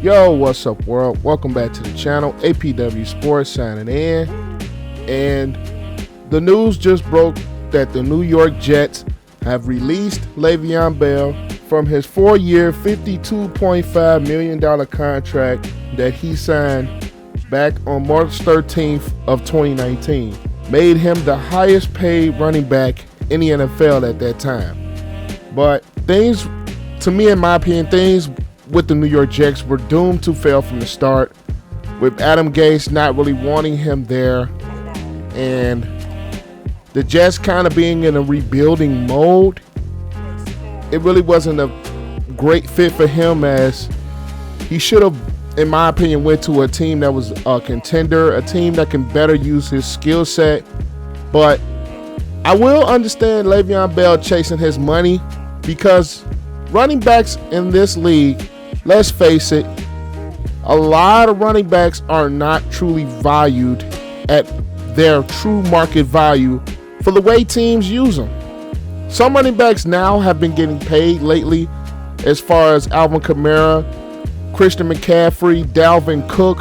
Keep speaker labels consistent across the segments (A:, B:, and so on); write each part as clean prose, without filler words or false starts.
A: Yo, what's up, world? Welcome back to the channel. APW Sports signing in. And the news just broke that the New York Jets have released Le'Veon Bell from his 4-year, $52.5 million contract that he signed back on March 13th of 2019. Made him the highest paid running back in the NFL at that time. But things, to me, in my opinion, things with the New York Jets were doomed to fail from the start, with Adam Gase not really wanting him there, and the Jets kind of being in a rebuilding mode. It really wasn't a great fit for him, as he should have, in my opinion, went to a team that was a contender, a team that can better use his skill set. But I will understand Le'Veon Bell chasing his money, because running backs in this league, let's face it, a lot of running backs are not truly valued at their true market value for the way teams use them. Some running backs now have been getting paid lately, as far as Alvin Kamara, Christian McCaffrey, Dalvin Cook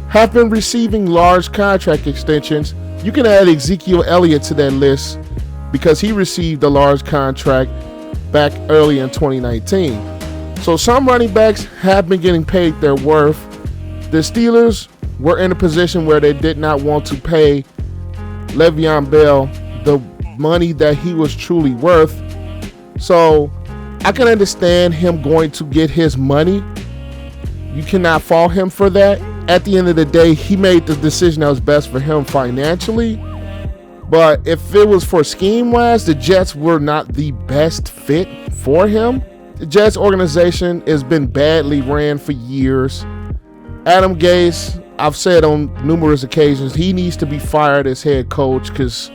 A: have been receiving large contract extensions. You can add Ezekiel Elliott to that list, because he received a large contract back early in 2019. So some running backs have been getting paid their worth. The Steelers were in a position where they did not want to pay Le'Veon Bell the money that he was truly worth. So I can understand him going to get his money. You cannot fault him for that. At the end of the day, he made the decision that was best for him financially. But if it was for scheme-wise, the Jets were not the best fit for him. The Jets organization has been badly ran for years. Adam Gase, I've said on numerous occasions, he needs to be fired as head coach, because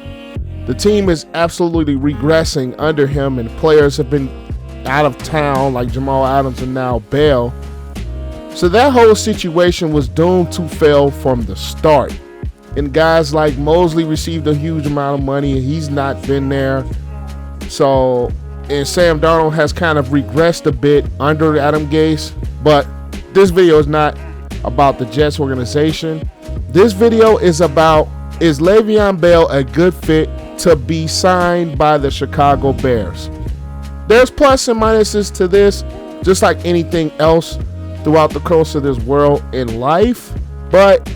A: the team is absolutely regressing under him, and players have been out of town like Jamal Adams and now Bell. So that whole situation was doomed to fail from the start. And guys like Mosley received a huge amount of money, and he's not been there. So, and Sam Darnold has kind of regressed a bit under Adam Gase. But this video is not about the Jets organization. This video is about, is Le'Veon Bell a good fit to be signed by the Chicago Bears? There's plus and minuses to this, just like anything else throughout the course of this world in life. But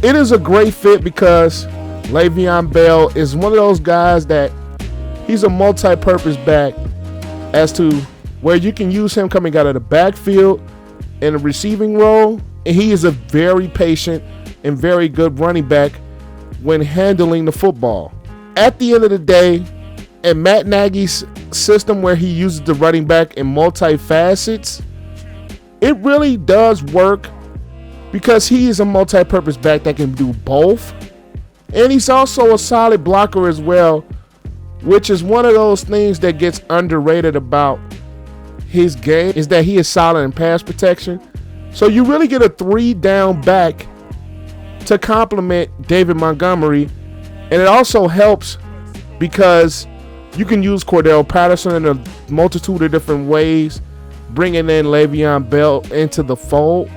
A: it is a great fit, because Le'Veon Bell is one of those guys that he's a multi-purpose back, as to where you can use him coming out of the backfield in a receiving role, and he is a very patient and very good running back when handling the football. At the end of the day, in Matt Nagy's system, where he uses the running back in multi-facets, it really does work, because he is a multi-purpose back that can do both. And he's also a solid blocker as well, which is one of those things that gets underrated about his game, is that he is solid in pass protection. So you really get a 3-down back to complement David Montgomery. And it also helps because you can use Cordell Patterson in a multitude of different ways, bringing in Le'Veon Bell into the fold.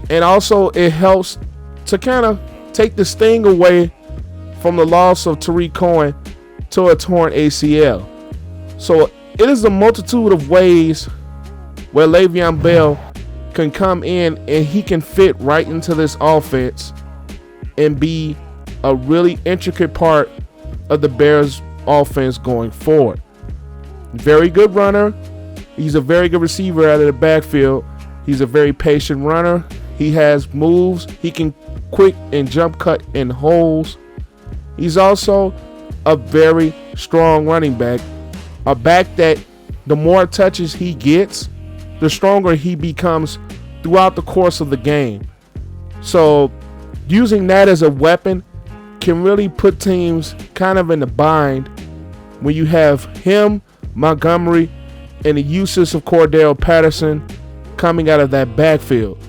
A: And also it helps to kind of take the sting away from the loss of Tariq Cohen to a torn ACL. So it is a multitude of ways where Le'Veon Bell can come in and he can fit right into this offense and be a really intricate part of the Bears offense going forward. Very good runner. He's a very good receiver out of the backfield. He's a very patient runner. He has moves. He can quick and jump cut in holes. He's also a very strong running back. A back that the more touches he gets, the stronger he becomes throughout the course of the game. So using that as a weapon can really put teams kind of in a bind when you have him, Montgomery, and the uses of Cordell Patterson coming out of that backfield.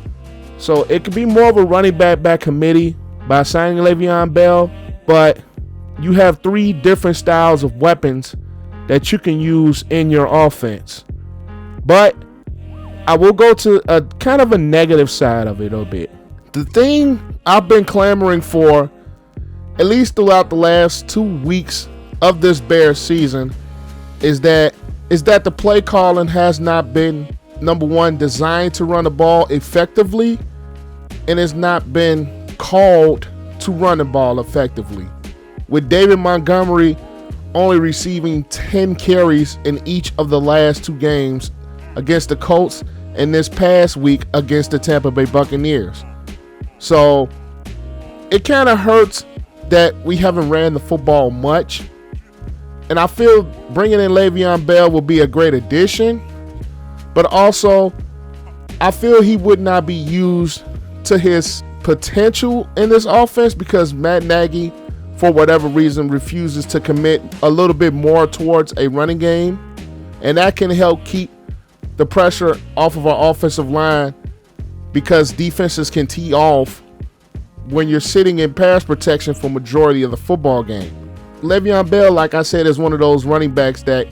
A: So it could be more of a running back committee by signing Le'Veon Bell, but you have 3 different styles of weapons that you can use in your offense. But I will go to a kind of a negative side of it a bit. The thing I've been clamoring for, at least throughout the last 2 weeks of this Bears season, is that the play calling has not been, number one, designed to run the ball effectively, and it's not been called to run the ball effectively. With David Montgomery only receiving 10 carries in each of the last 2 games against the Colts and this past week against the Tampa Bay Buccaneers. So it kind of hurts that we haven't ran the football much. And I feel bringing in Le'Veon Bell will be a great addition. But also, I feel he would not be used to his potential in this offense because Matt Nagy, for whatever reason, refuses to commit a little bit more towards a running game. And that can help keep the pressure off of our offensive line because defenses can tee off when you're sitting in pass protection for majority of the football game. Le'Veon Bell, like I said, is one of those running backs that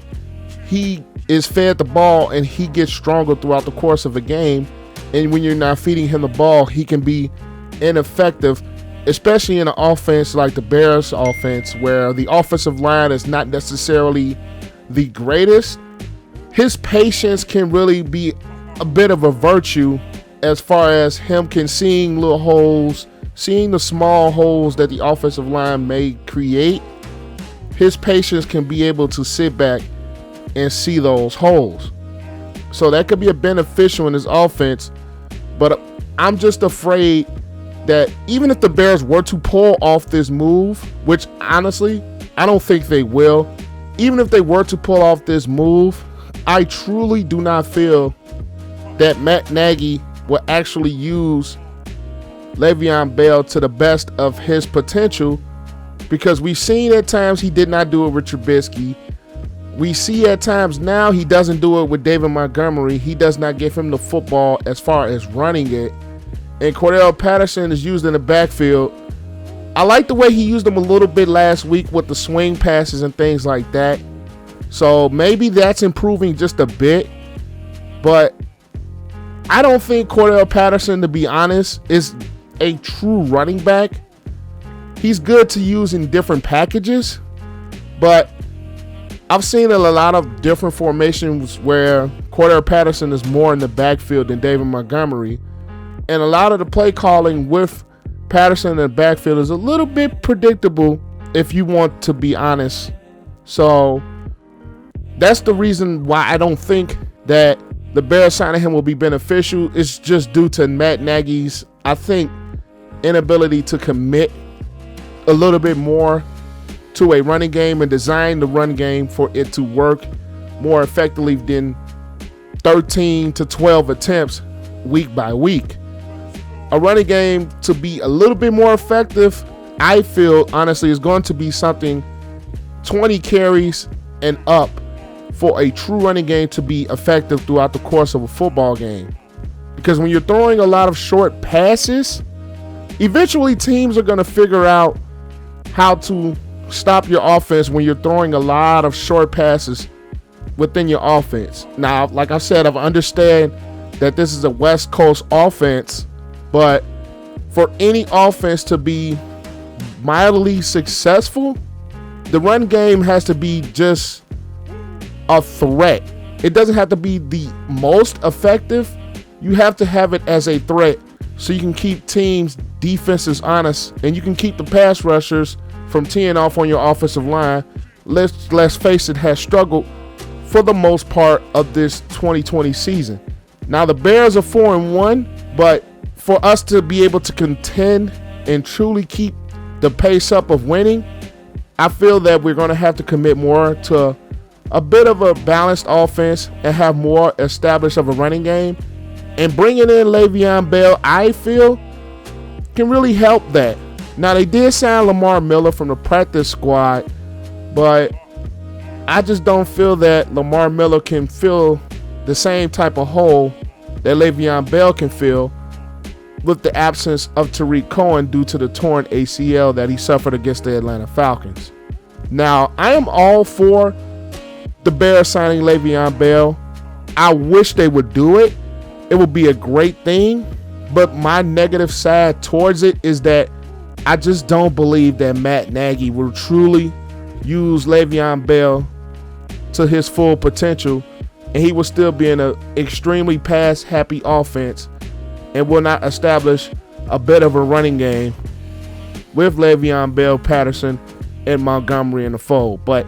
A: he is fed the ball and he gets stronger throughout the course of a game. And when you're not feeding him the ball, he can be ineffective, especially in an offense like the Bears offense where the offensive line is not necessarily the greatest. His patience can really be a bit of a virtue as far as him can seeing little holes, seeing the small holes that the offensive line may create. His patience can be able to sit back and see those holes. So that could be a beneficial in his offense. But I'm just afraid that even if the Bears were to pull off this move, which honestly, I don't think they will, even if they were to pull off this move, I truly do not feel that Matt Nagy will actually use Le'Veon Bell to the best of his potential because we've seen at times he did not do it with Trubisky. We see at times now he doesn't do it with David Montgomery. He does not give him the football as far as running it. And Cordell Patterson is used in the backfield. I like the way he used him a little bit last week with the swing passes and things like that. So maybe that's improving just a bit. But I don't think Cordell Patterson, to be honest, is a true running back. He's good to use in different packages. But I've seen a lot of different formations where Cordell Patterson is more in the backfield than David Montgomery. And a lot of the play calling with Patterson in the backfield is a little bit predictable if you want to be honest. So that's the reason why I don't think that the Bears signing him will be beneficial. It's just due to Matt Nagy's, I think, inability to commit a little bit more to a running game and design the run game for it to work more effectively than 13 to 12 attempts week by week. A running game to be a little bit more effective, I feel, honestly, is going to be something 20 carries and up for a true running game to be effective throughout the course of a football game. Because when you're throwing a lot of short passes, eventually teams are going to figure out how to stop your offense when you're throwing a lot of short passes within your offense. Now, like I said, I understand that this is a West Coast offense, but for any offense to be mildly successful, the run game has to be just a threat. It doesn't have to be the most effective. You have to have it as a threat so you can keep teams' defenses honest and you can keep the pass rushers from teeing off on your offensive line. Let's face it, has struggled for the most part of this 2020 season. Now the Bears are 4-1, but for us to be able to contend and truly keep the pace up of winning, I feel that we're going to have to commit more to a bit of a balanced offense and have more established of a running game. And bringing in Le'Veon Bell, I feel, can really help that. Now, they did sign Lamar Miller from the practice squad, but I just don't feel that Lamar Miller can fill the same type of hole that Le'Veon Bell can fill with the absence of Tariq Cohen due to the torn ACL that he suffered against the Atlanta Falcons. Now, I am all for the Bears signing Le'Veon Bell. I wish they would do it, it would be a great thing. But my negative side towards it is that I just don't believe that Matt Nagy will truly use Le'Veon Bell to his full potential, and he will still be in an extremely pass-happy offense and will not establish a bit of a running game with Le'Veon Bell, Patterson, and Montgomery in the fold. But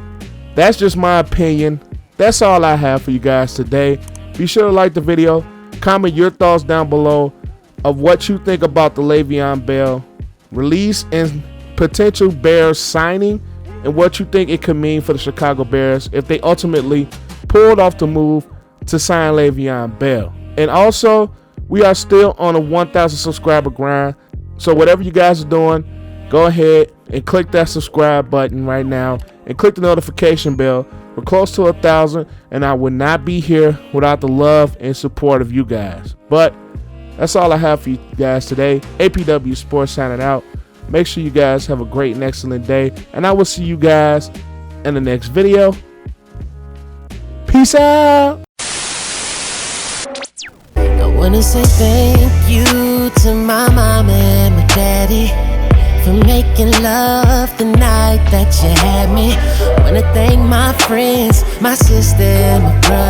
A: that's just my opinion. That's all I have for you guys today. Be sure to like the video, comment your thoughts down below of what you think about the Le'Veon Bell release and potential Bears signing, and what you think it could mean for the Chicago Bears if they ultimately pulled off the move to sign Le'Veon Bell. And also, we are still on a 1,000 subscriber grind, so whatever you guys are doing, go ahead and click that subscribe button right now and click the notification bell. We're close to 1,000, and I would not be here without the love and support of you guys. But that's all I have for you guys today. APW Sports signing out. Make sure you guys have a great and excellent day, and I will see you guys in the next video. Peace out.
B: I wanna say thank you to my mom and my daddy for making love the night that you had me. Wanna thank my friends, my sister, and my brother.